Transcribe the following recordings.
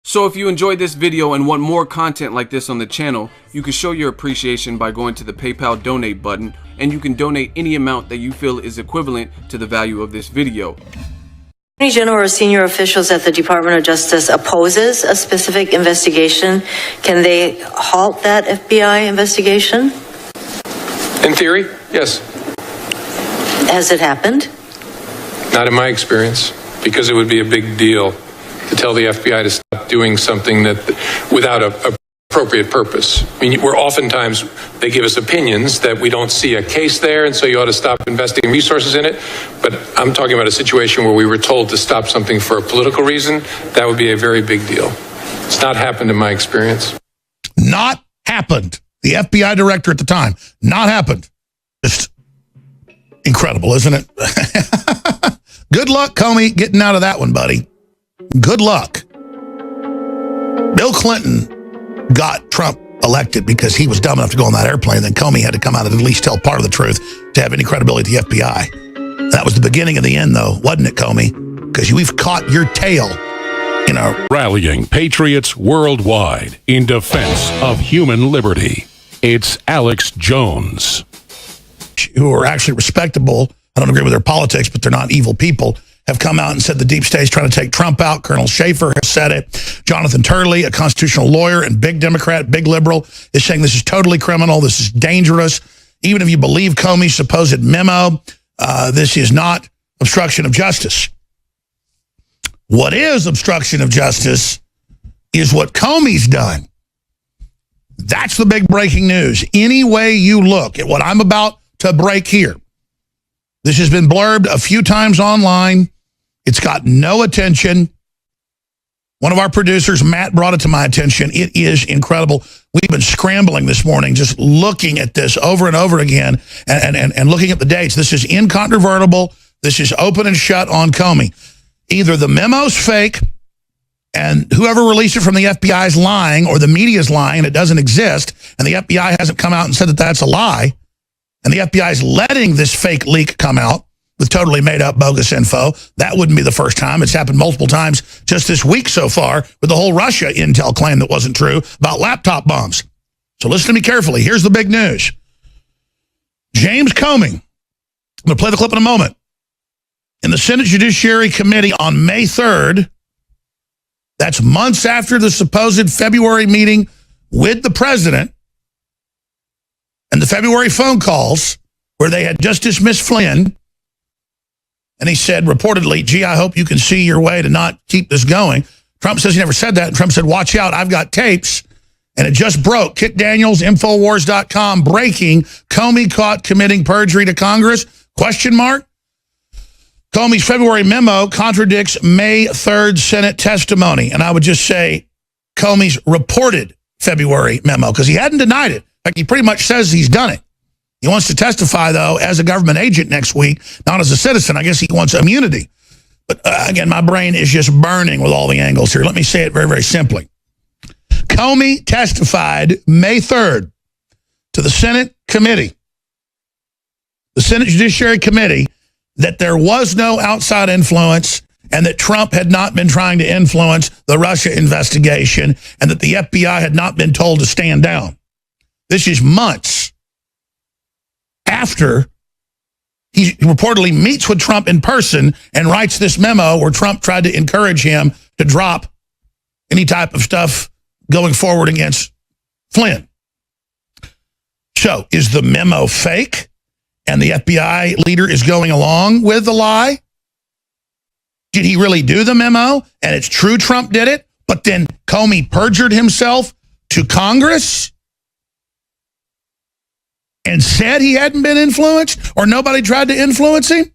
So if you enjoyed this video and want more content like this on the channel, you can show your appreciation by going to the PayPal donate button, and you can donate any amount that you feel is equivalent to the value of this video. Attorney General or senior officials at the Department of Justice opposes a specific investigation, can they halt that FBI investigation? In theory, yes. Has it happened? Not in my experience, because it would be a big deal to tell the FBI to stop doing something that without a appropriate purpose. I mean, they give us opinions that we don't see a case there, and so you ought to stop investing resources in it. But I'm talking about a situation where we were told to stop something for a political reason. That would be a very big deal. It's not happened in my experience. Not happened. The FBI director at the time. Not happened. Just incredible, isn't it? Good luck, Comey, getting out of that one, buddy. Good luck. Bill Clinton got Trump elected because he was dumb enough to go on that airplane. Then Comey had to come out and at least tell part of the truth to have any credibility at the FBI. That was the beginning of the end, though, wasn't it, Comey? Because we've caught your tail in a... Rallying patriots worldwide in defense of human liberty. It's Alex Jones. Who are actually respectable. I don't agree with their politics, but they're not evil people. Have come out and said the deep state's trying to take Trump out. Colonel Schaefer has said it. Jonathan Turley, a constitutional lawyer and big Democrat, big liberal, is saying this is totally criminal. This is dangerous. Even if you believe Comey's supposed memo, this is not obstruction of justice. What is obstruction of justice is what Comey's done. That's the big breaking news. Any way you look at what I'm about to break here, this has been blurbed a few times online. It's got no attention. One of our producers, Matt, brought it to my attention. It is incredible. We've been scrambling this morning, just looking at this over and over again and looking at the dates. This is incontrovertible. This is open and shut on Comey. Either the memo's fake and whoever released it from the FBI is lying, or the media is lying and it doesn't exist, and the FBI hasn't come out and said that that's a lie, and the FBI is letting this fake leak come out with totally made-up bogus info. That wouldn't be the first time. It's happened multiple times just this week so far with the whole Russia intel claim that wasn't true about laptop bombs. So listen to me carefully. Here's the big news. James Comey, I'm going to play the clip in a moment, in the Senate Judiciary Committee on May 3rd, that's months after the supposed February meeting with the president and the February phone calls where they had just dismissed Flynn. And he said, reportedly, gee, I hope you can see your way to not keep this going. Trump says he never said that. And Trump said, watch out, I've got tapes. And it just broke. Kit Daniels, Infowars.com, breaking. Comey caught committing perjury to Congress? Question mark. Comey's February memo contradicts May 3rd Senate testimony. And I would just say Comey's reported February memo, because he hadn't denied it. In fact, he pretty much says he's done it. He wants to testify, though, as a government agent next week, not as a citizen. I guess he wants immunity. But again, my brain is just burning with all the angles here. Let me say it very, very simply. Comey testified May 3rd to the Senate committee, the Senate Judiciary Committee, that there was no outside influence and that Trump had not been trying to influence the Russia investigation and that the FBI had not been told to stand down. This is months after he reportedly meets with Trump in person and writes this memo where Trump tried to encourage him to drop any type of stuff going forward against Flynn. So is the memo fake and the FBI leader is going along with the lie? Did he really do the memo and it's true Trump did it, but then Comey perjured himself to Congress and said he hadn't been influenced or nobody tried to influence him?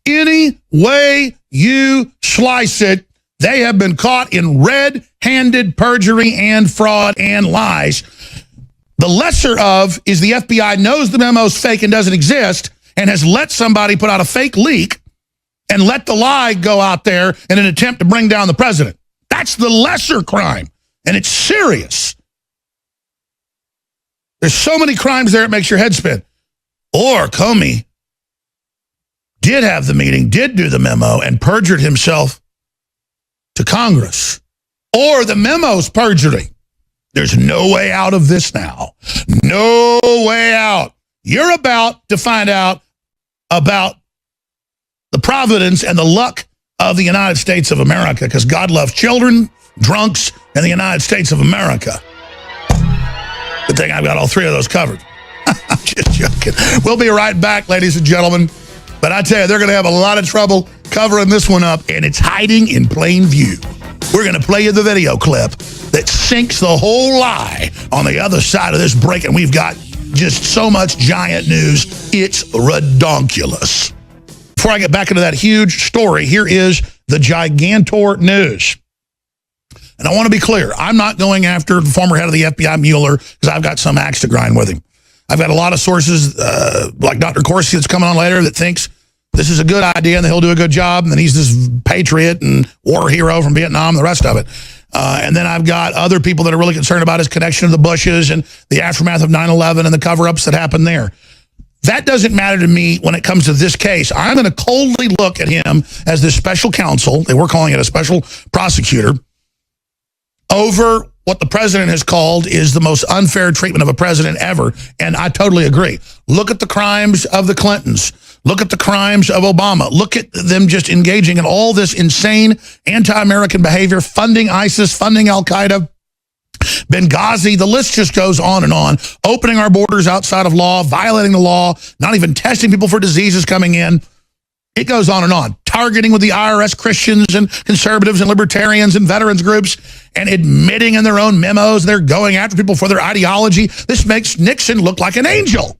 Any way you slice it, they have been caught in red-handed perjury and fraud and lies. The lesser of is the FBI knows the memo's fake and doesn't exist and has let somebody put out a fake leak and let the lie go out there in an attempt to bring down the president. That's the lesser crime, and it's serious. There's so many crimes there it makes your head spin. Or Comey did have the meeting, did do the memo, and perjured himself to Congress. or the memo's perjury. There's no way out of this now. No way out. You're about to find out about the providence and the luck of the United States of America, because God loves children, drunks, and the United States of America. Good thing I've got all three of those covered. I'm just joking. We'll be right back, ladies and gentlemen. But I tell you, they're going to have a lot of trouble covering this one up, and it's hiding in plain view. We're going to play you the video clip that sinks the whole lie on the other side of this break, and we've got just so much giant news, it's redonkulous. Before I get back into that huge story, here is the gigantor news. And I want to be clear, I'm not going after the former head of the FBI, Mueller, because I've got some axe to grind with him. I've got a lot of sources, like Dr. Corsi that's coming on later, that thinks this is a good idea and that he'll do a good job, and that he's this patriot and war hero from Vietnam and the rest of it. And then I've got other people that are really concerned about his connection to the Bushes and the aftermath of 9/11 and the cover-ups that happened there. That doesn't matter to me when it comes to this case. I'm going to coldly look at him as this special counsel, they were calling it a special prosecutor, over what the president has called is the most unfair treatment of a president ever, and I totally agree. Look at the crimes of the Clintons. Look at the crimes of Obama. Look at them just engaging in all this insane anti-American behavior, funding ISIS, funding Al-Qaeda, Benghazi, the list just goes on and on. Opening our borders outside of law, violating the law, not even testing people for diseases coming in. It goes on and on. Targeting with the IRS Christians and conservatives and libertarians and veterans groups, and admitting in their own memos they're going after people for their ideology. This makes Nixon look like an angel.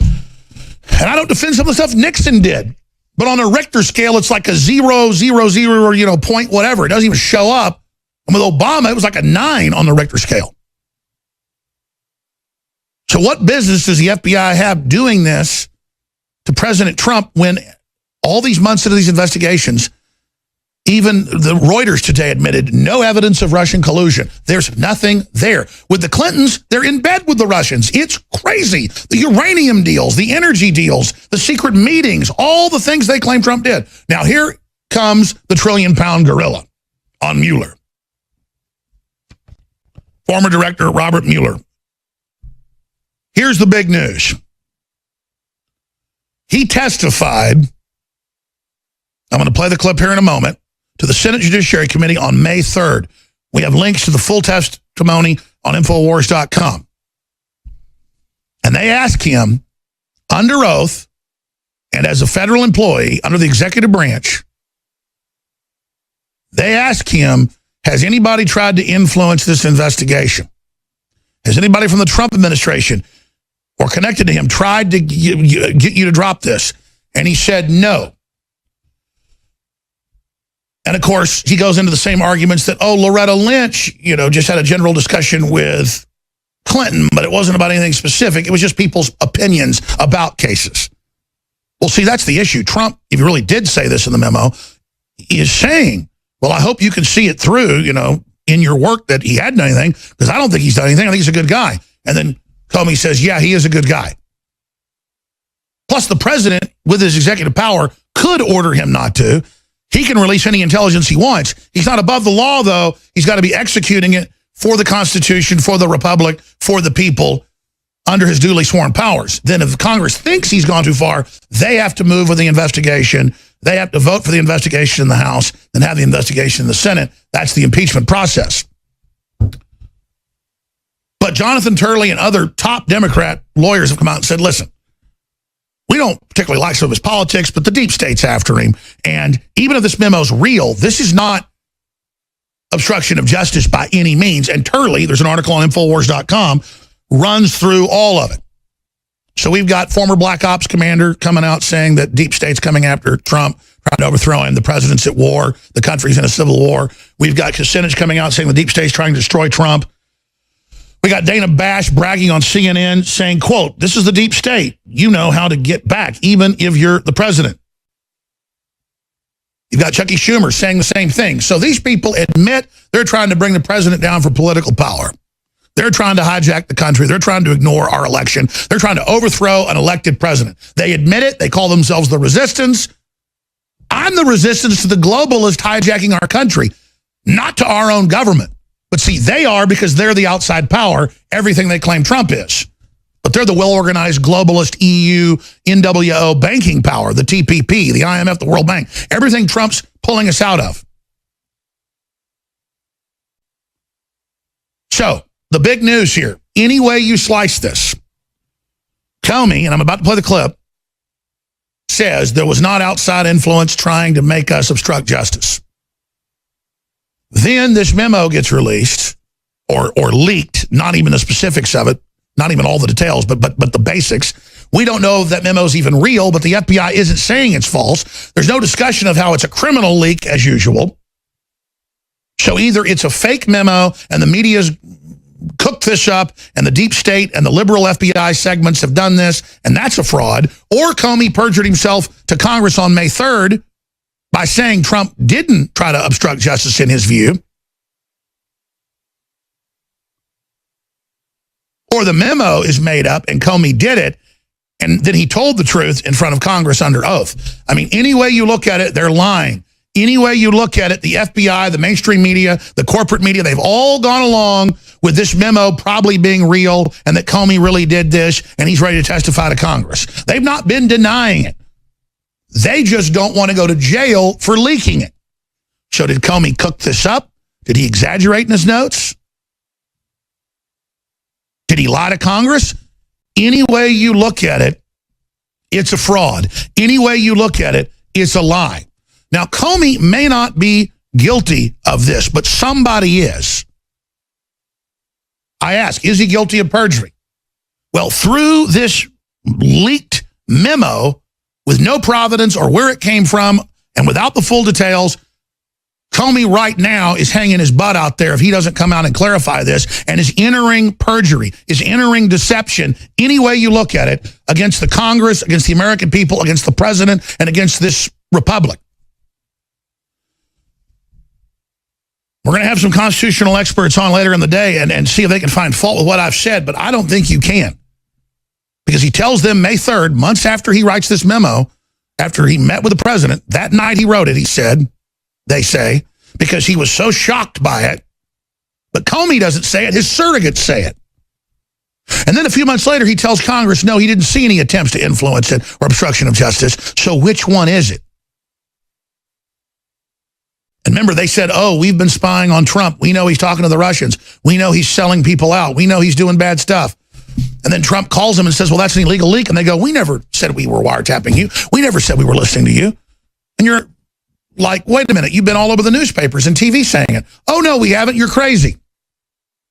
And I don't defend some of the stuff Nixon did, but on a Richter scale, it's like a 0.000, point whatever. It doesn't even show up. And with Obama, it was like a 9 on the Richter scale. So what business does the FBI have doing this to President Trump when all these months into these investigations, even the Reuters today admitted no evidence of Russian collusion. There's nothing there. With the Clintons, they're in bed with the Russians. It's crazy. The uranium deals, the energy deals, the secret meetings, all the things they claim Trump did. Now here comes the trillion-pound gorilla on Mueller. Former director Robert Mueller. Here's the big news. He testified, I'm going to play the clip here in a moment, to the Senate Judiciary Committee on May 3rd. We have links to the full testimony on Infowars.com. And they ask him, under oath, and as a federal employee under the executive branch, they ask him, has anybody tried to influence this investigation? Has anybody from the Trump administration or connected to him tried to get you to drop this? And he said no. And, of course, he goes into the same arguments that, Loretta Lynch, just had a general discussion with Clinton, but it wasn't about anything specific. It was just people's opinions about cases. Well, see, that's the issue. Trump, if he really did say this in the memo, is saying, well, I hope you can see it through, in your work that he hadn't done anything, because I don't think he's done anything. I think he's a good guy. And then Comey says, yeah, he is a good guy. Plus, the president, with his executive power, could order him not to. He can release any intelligence he wants. He's not above the law, though. He's got to be executing it for the Constitution, for the Republic, for the people, under his duly sworn powers. Then if Congress thinks he's gone too far, they have to move with the investigation. They have to vote for the investigation in the House, then have the investigation in the Senate. That's the impeachment process. But Jonathan Turley and other top Democrat lawyers have come out and said, listen, we don't particularly like some of his politics, but the deep state's after him. And even if this memo's real, this is not obstruction of justice by any means. And Turley, there's an article on Infowars.com, runs through all of it. So we've got former Black Ops commander coming out saying that deep state's coming after Trump, trying to overthrow him. The president's at war. The country's in a civil war. We've got Kucinich coming out saying the deep state's trying to destroy Trump. We got Dana Bash bragging on CNN saying, quote, this is the deep state. You know how to get back, even if you're the president. You've got Chucky Schumer saying the same thing. So these people admit they're trying to bring the president down for political power. They're trying to hijack the country. They're trying to ignore our election. They're trying to overthrow an elected president. They admit it. They call themselves the resistance. I'm the resistance to the globalist hijacking our country. not to our own government. But see, they are because they're the outside power, everything they claim Trump is. But they're the well-organized globalist EU, NWO banking power, the TPP, the IMF, the World Bank, everything Trump's pulling us out of. So, the big news here, any way you slice this, Comey, and I'm about to play the clip, says there was not outside influence trying to make us obstruct justice. Then this memo gets released or leaked, not even the specifics of it, not even all the details, but the basics. We don't know if that memo is even real, but the FBI isn't saying it's false. There's no discussion of how it's a criminal leak as usual. So either it's a fake memo and the media's cooked this up and the deep state and the liberal FBI segments have done this and that's a fraud, or Comey perjured himself to Congress on May 3rd by saying Trump didn't try to obstruct justice in his view. Or the memo is made up and Comey did it, and then he told the truth in front of Congress under oath. I mean, any way you look at it, they're lying. Any way you look at it, the FBI, the mainstream media, the corporate media, they've all gone along with this memo probably being real and that Comey really did this and he's ready to testify to Congress. They've not been denying it. They just don't want to go to jail for leaking it. So did Comey cook this up? Did he exaggerate in his notes? Did he lie to Congress? Any way you look at it, it's a fraud. Any way you look at it, it's a lie. Now, Comey may not be guilty of this, but somebody is. I ask, is he guilty of perjury? Well, through this leaked memo, with no provenance or where it came from, and without the full details, Comey right now is hanging his butt out there if he doesn't come out and clarify this, and is entering perjury, is entering deception, any way you look at it, against the Congress, against the American people, against the president, and against this republic. We're going to have some constitutional experts on later in the day and see if they can find fault with what I've said, but I don't think you can. Because he tells them May 3rd, months after he writes this memo, after he met with the president, that night he wrote it, he said, they say, because he was so shocked by it. But Comey doesn't say it, his surrogates say it. And then a few months later, he tells Congress, no, he didn't see any attempts to influence it or obstruction of justice. So which one is it? And remember, they said, oh, we've been spying on Trump. We know he's talking to the Russians. We know he's selling people out. We know he's doing bad stuff. And then Trump calls them and says, well, that's an illegal leak. And they go, we never said we were wiretapping you. We never said we were listening to you. And you're like, wait a minute, you've been all over the newspapers and TV saying it. Oh, no, we haven't. You're crazy.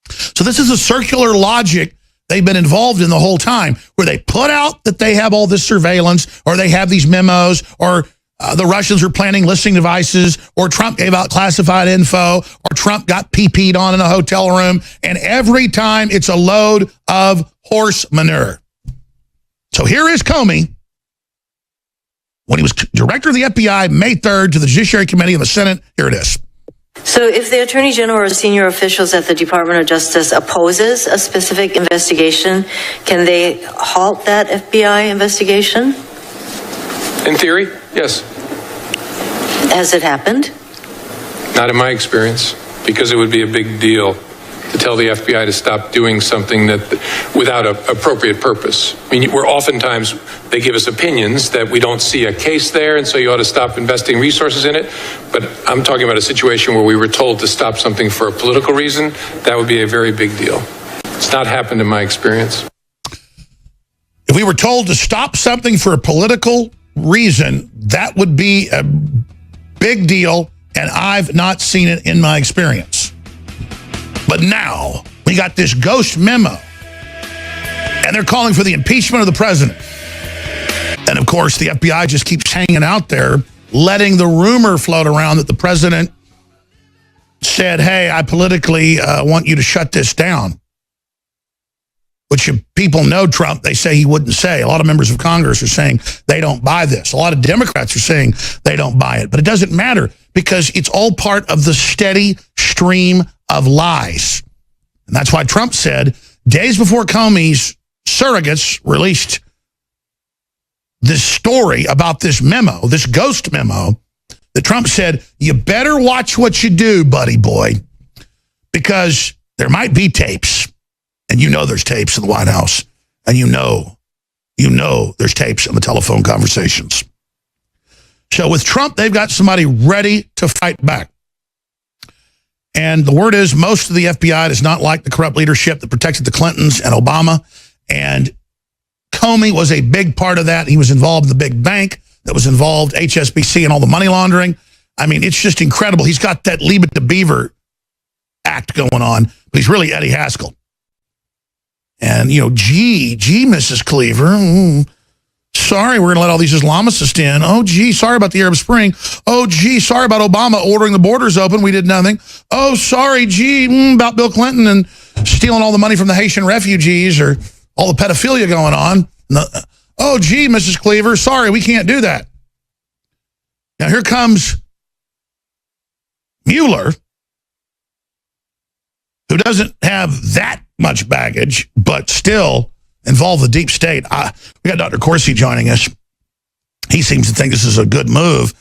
So this is a circular logic they've been involved in the whole time, where they put out that they have all this surveillance, or they have these memos, or the Russians are planting listening devices, or Trump gave out classified info, or Trump got PP'd on in a hotel room, and every time it's a load of horse manure. So here is Comey, when he was director of the FBI, May 3rd, to the Judiciary Committee of the Senate. Here it is. So if the Attorney General or senior officials at the Department of Justice opposes a specific investigation, can they halt that FBI investigation? In theory, yes. Has it happened? Not in my experience, because it would be a big deal to tell the FBI to stop doing something that without an appropriate purpose. I mean, we're oftentimes, they give us opinions that we don't see a case there, and so you ought to stop investing resources in it. But I'm talking about a situation where we were told to stop something for a political reason. That would be a very big deal. It's not happened in my experience. If we were told to stop something for a political reason, that would be a big deal, and I've not seen it in my experience. But now, we got this ghost memo, and they're calling for the impeachment of the president. And of course, the FBI just keeps hanging out there, letting the rumor float around that the president said, hey, I politically want you to shut this down. Which if people know Trump, they say he wouldn't say. A lot of members of Congress are saying they don't buy this. A lot of Democrats are saying they don't buy it. But it doesn't matter, because it's all part of the steady stream of lies. And that's why Trump said, days before Comey's surrogates released this story about this memo, this ghost memo, that Trump said, you better watch what you do, buddy boy, because there might be tapes. And you know there's tapes in the White House. And you know there's tapes in the telephone conversations. So with Trump, they've got somebody ready to fight back. And the word is most of the FBI does not like the corrupt leadership that protected the Clintons and Obama. And Comey was a big part of that. He was involved in the big bank that was involved, HSBC, and all the money laundering. I mean, it's just incredible. He's got that Leave It to Beaver act going on, but he's really Eddie Haskell. And, gee, Mrs. Cleaver, sorry, we're going to let all these Islamicists in. Oh, gee, sorry about the Arab Spring. Oh, gee, sorry about Obama ordering the borders open. We did nothing. Oh, sorry, gee, about Bill Clinton and stealing all the money from the Haitian refugees or all the pedophilia going on. Oh, gee, Mrs. Cleaver, sorry, we can't do that. Now, here comes Mueller, who doesn't have that much baggage, but still involved the deep state. We got Dr. Corsi joining us. He seems to think this is a good move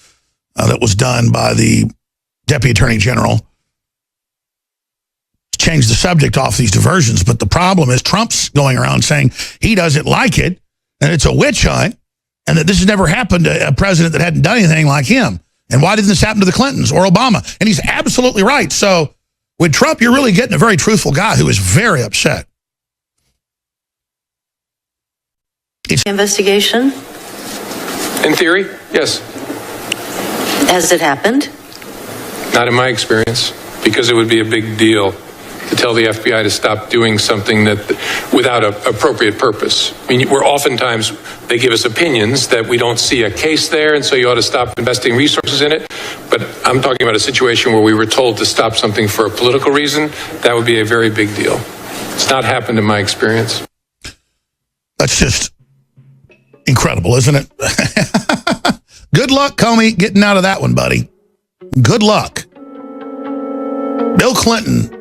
that was done by the Deputy Attorney General to change the subject off these diversions. But the problem is Trump's going around saying he doesn't like it, and it's a witch hunt, and that this has never happened to a president that hadn't done anything like him. And why didn't this happen to the Clintons or Obama? And he's absolutely right. So with Trump, you're really getting a very truthful guy who is very upset. Investigation? In theory, yes. Has it happened? Not in my experience, because it would be a big deal to tell the FBI to stop doing something that without an appropriate purpose. I mean, oftentimes they give us opinions that we don't see a case there, and so you ought to stop investing resources in it. But I'm talking about a situation where we were told to stop something for a political reason. That would be a very big deal. It's not happened in my experience. That's just incredible, isn't it? Good luck, Comey, getting out of that one, buddy. Good luck. Bill Clinton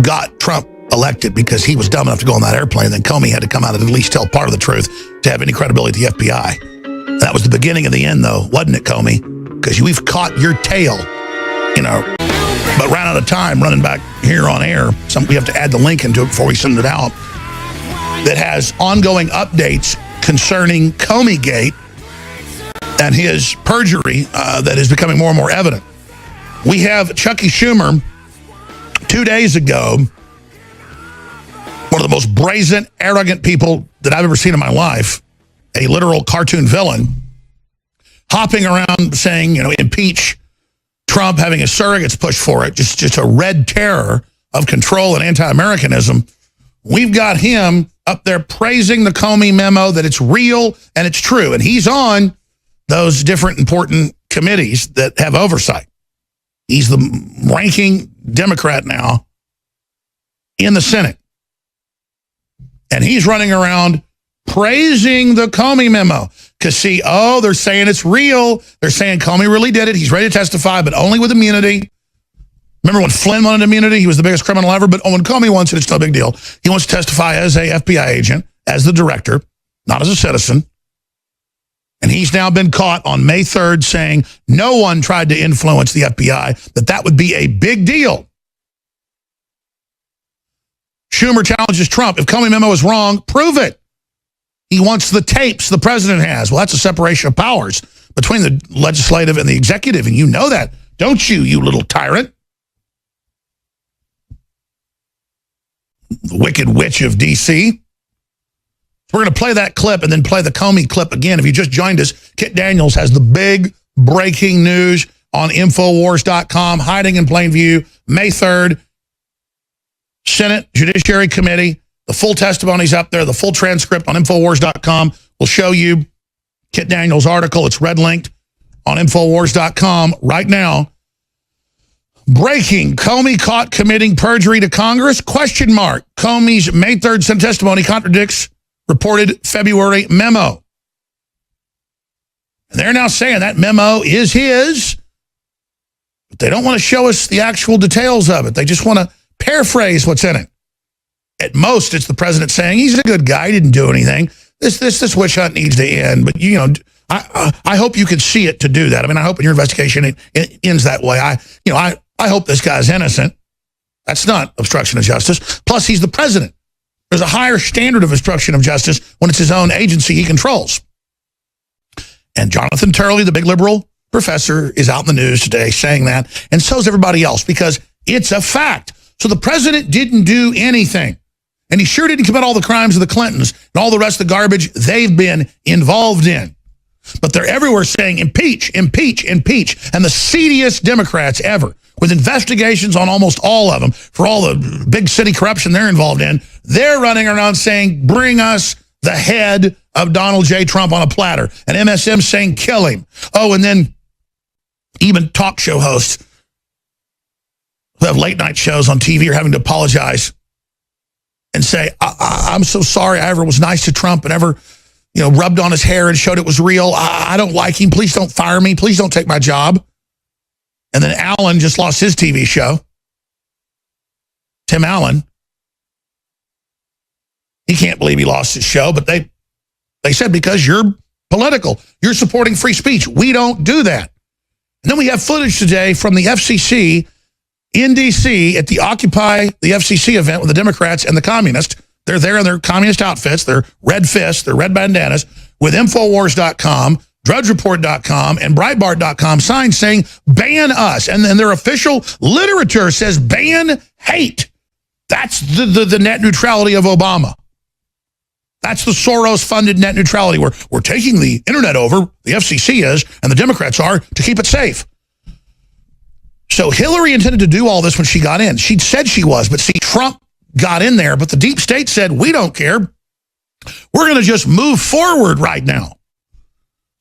got Trump elected because he was dumb enough to go on that airplane. Then Comey had to come out and at least tell part of the truth to have any credibility at the FBI. That was the beginning of the end, though, wasn't it, Comey? Because we've caught your tail, but ran out of time running back here on air. We have to add the link into it before we send it out. That has ongoing updates concerning Comey Gate and his perjury that is becoming more and more evident. We have Chucky Schumer 2 days ago, one of the most brazen, arrogant people that I've ever seen in my life, a literal cartoon villain, hopping around saying, impeach Trump, having his surrogates push for it, just a red terror of control and anti-Americanism. We've got him up there praising the Comey memo, that it's real and it's true. And he's on those different important committees that have oversight. He's the ranking Democrat now in the Senate. And he's running around praising the Comey memo. Because, see, they're saying it's real. They're saying Comey really did it. He's ready to testify, but only with immunity. Remember when Flynn wanted immunity? He was the biggest criminal ever. But when Comey wants it, it's no big deal. He wants to testify as a FBI agent, as the director, not as a citizen. And he's now been caught on May 3rd saying no one tried to influence the FBI, that would be a big deal. Schumer challenges Trump. If Comey memo is wrong, prove it. He wants the tapes the president has. Well, that's a separation of powers between the legislative and the executive, and you know that, don't you, you little tyrant? The wicked witch of D.C. We're going to play that clip and then play the Comey clip again. If you just joined us, Kit Daniels has the big breaking news on Infowars.com, hiding in plain view, May 3rd, Senate Judiciary Committee. The full testimony's up there. The full transcript on Infowars.com will show you Kit Daniels' article. It's red linked on Infowars.com right now. Breaking, Comey caught committing perjury to Congress? Question mark. Comey's May 3rd Senate testimony contradicts reported February memo. And they're now saying that memo is his, but they don't want to show us the actual details of it. They just want to paraphrase what's in it. At most, it's the president saying he's a good guy, he didn't do anything. This witch hunt needs to end. But, I hope you can see it to do that. I mean, I hope in your investigation it ends that way. I hope this guy's innocent. That's not obstruction of justice. Plus, he's the president. There's a higher standard of obstruction of justice when it's his own agency he controls. And Jonathan Turley, the big liberal professor, is out in the news today saying that, and so is everybody else, because it's a fact. So the president didn't do anything. And he sure didn't commit all the crimes of the Clintons and all the rest of the garbage they've been involved in. But they're everywhere saying impeach, impeach, impeach. And the seediest Democrats ever, with investigations on almost all of them for all the big city corruption they're involved in, they're running around saying, bring us the head of Donald J. Trump on a platter. And MSM saying, kill him. Oh, and then even talk show hosts who have late night shows on TV are having to apologize and say, I'm so sorry I ever was nice to Trump and ever, rubbed on his hair and showed it was real. I don't like him. Please don't fire me. Please don't take my job. And then Allen just lost his TV show. Tim Allen. He can't believe he lost his show, but they said because you're political, you're supporting free speech. We don't do that. And then we have footage today from the FCC in D.C. at the Occupy the FCC event with the Democrats and the communists. They're there in their communist outfits, their red fists, their red bandanas, with Infowars.com, DrudgeReport.com, and Breitbart.com signs saying, ban us. And then their official literature says, ban hate. That's the net neutrality of Obama. That's the Soros-funded net neutrality, where we're taking the internet over, the FCC is, and the Democrats are, to keep it safe. So Hillary intended to do all this when she got in. She said she was, but see, Trump got in there, but the deep state said, we don't care. We're going to just move forward right now.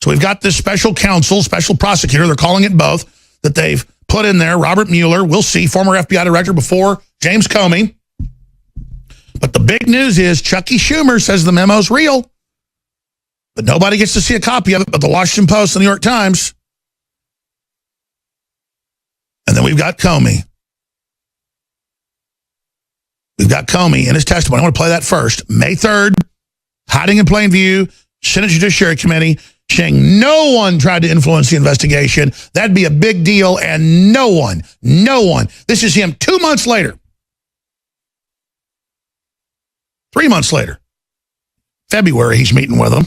So we've got this special counsel, special prosecutor, they're calling it both, that they've put in there, Robert Mueller, we'll see, former FBI director before James Comey. But the big news is Chucky Schumer says the memo's real, but nobody gets to see a copy of it but the Washington Post and the New York Times. And then we've got Comey. We've got Comey in his testimony. I want to play that first. May 3rd, hiding in plain view, Senate Judiciary Committee, saying no one tried to influence the investigation. That'd be a big deal, and no one. This is him 2 months later. 3 months later. February, he's meeting with them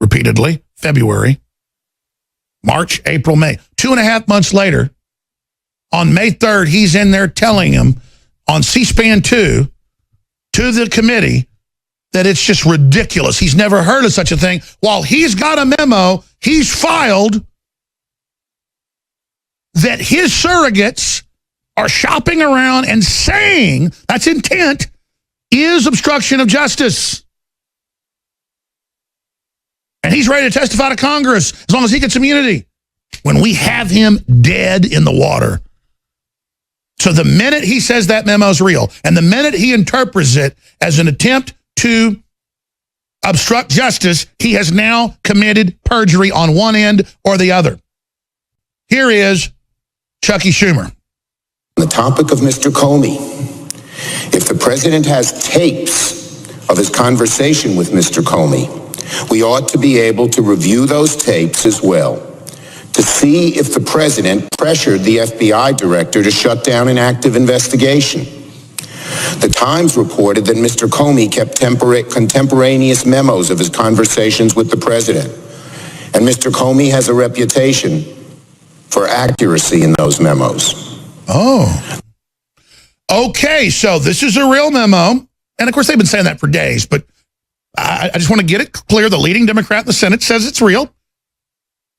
repeatedly. February, March, April, May. 2.5 months later, on May 3rd, he's in there telling him on C-SPAN 2 to the committee that it's just ridiculous. He's never heard of such a thing. While he's got a memo he's filed that his surrogates are shopping around and saying, that's intent, is obstruction of justice. And he's ready to testify to Congress as long as he gets immunity when we have him dead in the water. So the minute he says that memo's real, and the minute he interprets it as an attempt to obstruct justice, he has now committed perjury on one end or the other. Here is Chucky Schumer. On the topic of Mr. Comey, if the president has tapes of his conversation with Mr. Comey, we ought to be able to review those tapes as well to see if the president pressured the FBI director to shut down an active investigation. The Times reported that Mr. Comey kept contemporaneous memos of his conversations with the president, and Mr. Comey has a reputation for accuracy in those memos. Oh. Okay, so this is a real memo, and of course they've been saying that for days, but I just want to get it clear. The leading Democrat in the Senate says it's real,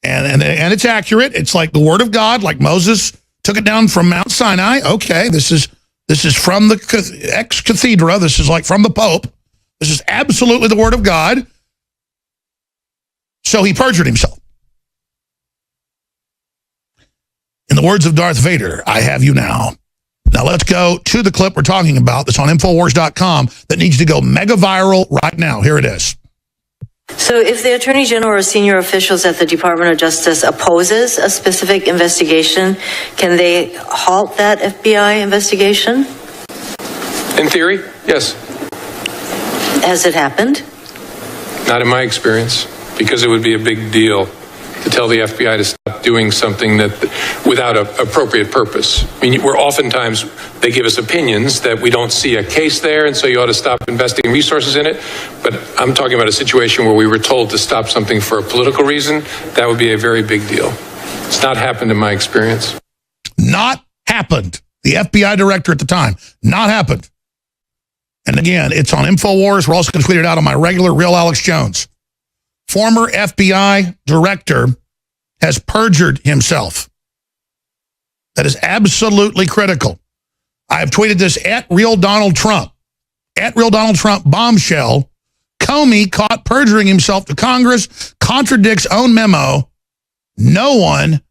and it's accurate. It's like the Word of God, like Moses took it down from Mount Sinai. Okay, this is from the ex-cathedra. This is like from the Pope. This is absolutely the Word of God. So he perjured himself. In the words of Darth Vader, I have you now. Now let's go to the clip we're talking about that's on Infowars.com that needs to go mega viral right now. Here it is. So if the Attorney General or senior officials at the Department of Justice opposes a specific investigation, can they halt that FBI investigation? In theory, yes. Has it happened? Not in my experience, because it would be a big deal to tell the FBI to stop doing something that without an appropriate purpose. I mean, we're oftentimes, they give us opinions that we don't see a case there, and so you ought to stop investing resources in it. But I'm talking about a situation where we were told to stop something for a political reason. That would be a very big deal. It's not happened in my experience. Not happened. The FBI director at the time. Not happened. And again, it's on InfoWars. We're also going to tweet it out on my regular Real Alex Jones. Former FBI director has perjured himself. That is absolutely critical. I have tweeted this at Real Donald Trump. At Real Donald Trump bombshell. Comey caught perjuring himself to Congress, contradicts own memo. No one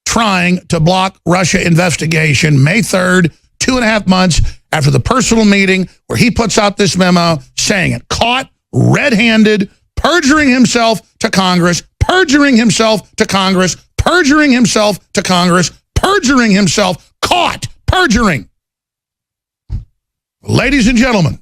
trying to block Russia investigation. May 3rd, 2.5 months after the personal meeting where he puts out this memo saying it. Caught red-handed, perjuring himself to Congress, perjuring himself to Congress, perjuring himself to Congress, perjuring himself, caught perjuring. Ladies and gentlemen,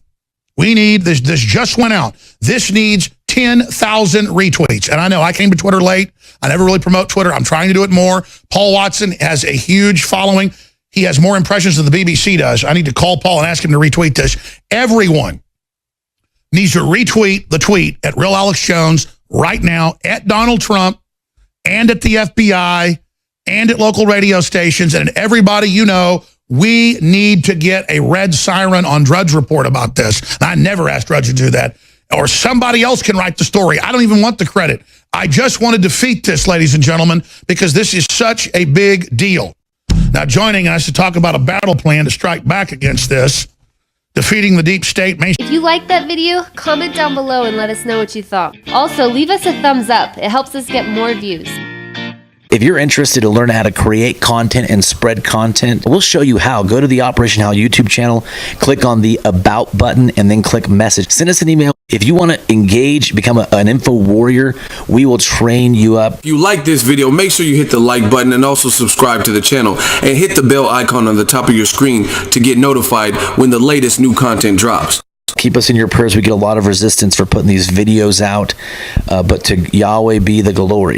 we need this. This just went out. This needs 10,000 retweets. And I know I came to Twitter late. I never really promote Twitter. I'm trying to do it more. Paul Watson has a huge following. He has more impressions than the BBC does. I need to call Paul and ask him to retweet this. Everyone needs to retweet the tweet at Real Alex Jones right now, at Donald Trump, and at the FBI, and at local radio stations, and everybody you know. We need to get a red siren on Drudge Report about this. I never asked Drudge to do that. Or somebody else can write the story. I don't even want the credit. I just want to defeat this, ladies and gentlemen, because this is such a big deal. Now, joining us to talk about a battle plan to strike back against this, defeating the deep state. If you liked that video, comment down below and let us know what you thought. Also, leave us a thumbs up. It helps us get more views. If you're interested to learn how to create content and spread content, we'll show you how. Go to the Operation How YouTube channel, click on the About button, and then click Message. Send us an email. If you want to engage, become an info warrior, we will train you up. If you like this video, make sure you hit the like button and also subscribe to the channel. And hit the bell icon on the top of your screen to get notified when the latest new content drops. Keep us in your prayers. We get a lot of resistance for putting these videos out, but to Yahweh be the glory.